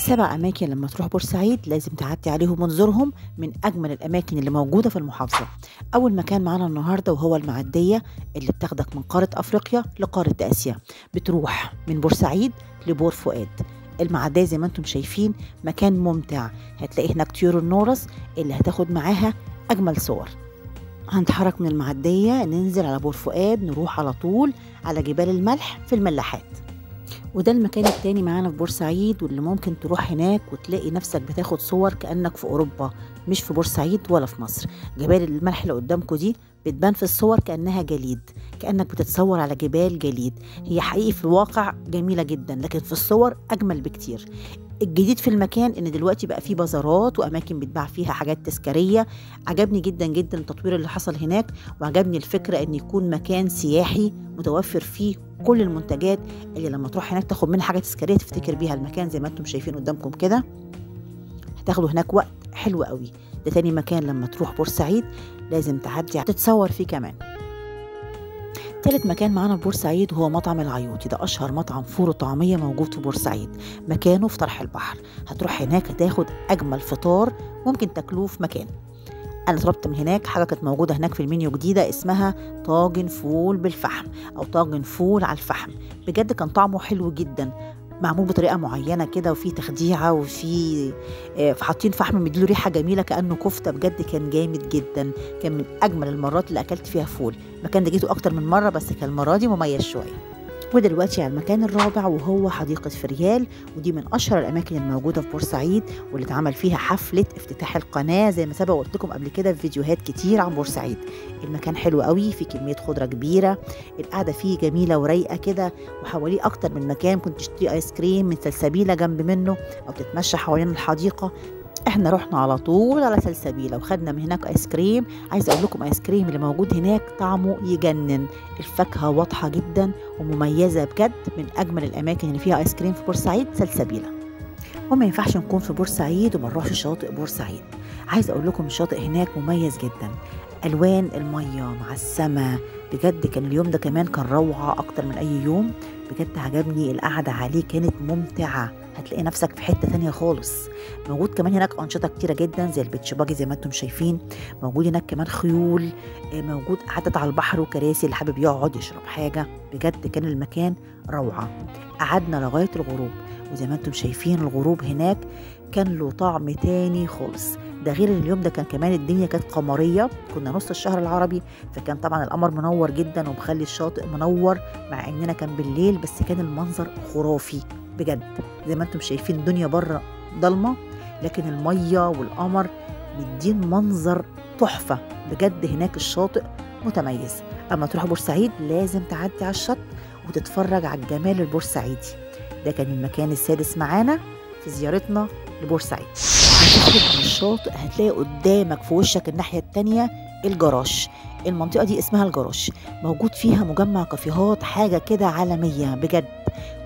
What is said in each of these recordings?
7 أماكن لما تروح بورسعيد لازم تعدي عليهم ونزورهم، من أجمل الأماكن اللي موجودة في المحافظة. أول مكان معانا النهاردة وهو المعدية، اللي بتاخدك من قارة أفريقيا لقارة آسيا. بتروح من بورسعيد لبور فؤاد. المعدية زي ما انتم شايفين مكان ممتع، هتلاقي هناك طيور النورس اللي هتاخد معاها أجمل صور. هنتحرك من المعدية ننزل على بور فؤاد، نروح على طول على جبال الملح في الملاحات. وده المكان التاني معانا في بورسعيد، واللي ممكن تروح هناك وتلاقي نفسك بتاخد صور كأنك في أوروبا، مش في بورسعيد ولا في مصر. جبال الملح اللي قدامكم دي بتبان في الصور كأنها جليد، كأنك بتتصور على جبال جليد. هي حقيقي في الواقع جميلة جدا، لكن في الصور أجمل بكتير. الجديد في المكان ان دلوقتي بقى فيه بازارات واماكن بتباع فيها حاجات تذكاريه. عجبني جدا جدا التطوير اللي حصل هناك، وعجبني الفكره ان يكون مكان سياحي متوفر فيه كل المنتجات اللي لما تروح هناك تاخد منها حاجه تذكاريه تفتكر بيها المكان. زي ما انتم شايفين قدامكم كده، هتاخدوا هناك وقت حلو قوي. ده تاني مكان لما تروح بورسعيد لازم تعدي تتصور فيه كمان. تالت مكان معانا في بورسعيد هو مطعم العيوطي. ده أشهر مطعم فول وطعمية موجود في بورسعيد، مكانه في طرح البحر. هتروح هناك هتاخد أجمل فطار ممكن تاكلوه في مكان. أنا طلبت من هناك حاجة كانت موجودة هناك في المنيو جديدة، اسمها طاجن فول بالفحم أو طاجن فول على الفحم. بجد كان طعمه حلو جدا، معمول بطريقه معينه كده، وفي تخديعه، وفي حاطين فحم مديله ريحه جميله كانه كفته. بجد كان جامد جدا، كان من اجمل المرات اللي اكلت فيها فول. المكان ده جيته اكتر من مره، بس كان المره دي مميز شويه. ودلوقتي على المكان الرابع وهو حديقة فريال، ودي من أشهر الأماكن الموجودة في بورسعيد، واللي اتعمل فيها حفلة افتتاح القناة زي ما سبق وقلت لكم قبل كده في فيديوهات كتير عن بورسعيد. المكان حلو قوي، في كمية خضرة كبيرة، القعدة فيه جميلة ورايقة كده، وحواليه أكتر من مكان. كنت تشتري آيس كريم من سلسبيلة جنب منه، أو تتمشى حوالين الحديقة. احنا رحنا على طول على سلسبيلة وخدنا من هناك ايس كريم. عايزه اقول لكم ايس كريم اللي موجود هناك طعمه يجنن، الفاكهه واضحه جدا ومميزه بجد. من اجمل الاماكن اللي فيها ايس كريم في بورسعيد سلسبيلة. وما ينفعش نكون في بورسعيد وما نروحش شاطئ بورسعيد. عايزه اقول لكم الشاطئ هناك مميز جدا، الوان الميه مع السماء. بجد كان اليوم ده كمان كان روعه اكتر من اي يوم. بجد عجبني القعده عليه، كانت ممتعه، هتلاقي نفسك في حته تانية خالص. موجود كمان هناك انشطه كتيره جدا زي البيتش باجي زي ما انتم شايفين. موجود هناك كمان خيول، موجود قعدة على البحر وكراسي اللي حابب يقعد يشرب حاجه. بجد كان المكان روعه. قعدنا لغايه الغروب، وزي ما انتم شايفين الغروب هناك كان له طعم تاني خالص. ده غير اليوم ده كان كمان الدنيا كانت قمريه، كنا نص الشهر العربي، فكان طبعا القمر منور جدا ومخلي الشاطئ منور، مع اننا كان بالليل، بس كان المنظر خرافي بجد. زي ما انتم شايفين الدنيا بره ضلمه، لكن الميه والقمر مدين منظر تحفه بجد. هناك الشاطئ متميز. اما تروح بورسعيد لازم تعدي على الشط وتتفرج على الجمال البورسعيدي. ده كان المكان السادس معانا في زيارتنا لبورسعيد. هتخرج من الشاطئ هتلاقي قدامك في وشك الناحية التانية الجراش. المنطقة دي اسمها الجراش، موجود فيها مجمع كافيهات، حاجة كده عالمية بجد.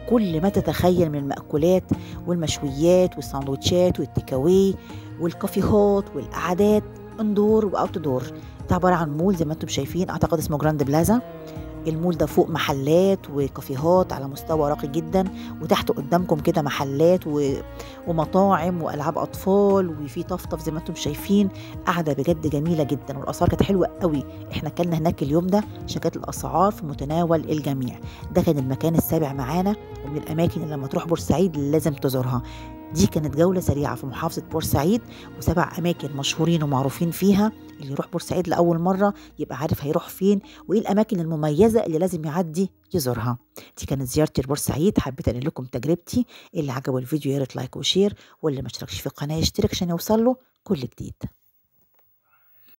كل ما تتخيل من المأكولات والمشويات والساندوتشات والتيكاوي والكافيهات والقعدات اندور واوت دور. ده عبارة عن مول زي ما انتم شايفين، اعتقد اسمه جراند بلازا. المول ده فوق محلات وكافيهات على مستوى راقي جدا، وتحت قدامكم كده محلات ومطاعم والعاب اطفال، وفي طفطف زي ما انتم شايفين. قاعده بجد جميله جدا، والاسعار كانت حلوه قوي. احنا اكلنا هناك اليوم ده عشان كانت الاسعار في متناول الجميع. ده كان المكان السابع معانا، ومن الاماكن اللي لما تروح بورسعيد لازم تزورها. دي كانت جولة سريعة في محافظة بورسعيد، و7 أماكن مشهورين ومعروفين فيها. اللي يروح بورسعيد لأول مرة يبقى عارف هيروح فين، وإيه الأماكن المميزة اللي لازم يعدي يزورها. دي كانت زيارتي لبورسعيد. حبيت أنقل لكم تجربتي. اللي عجبه الفيديو يا ريت لايك وشير، واللي ما اشتركش في القناة يشترك عشان يوصل له كل جديد.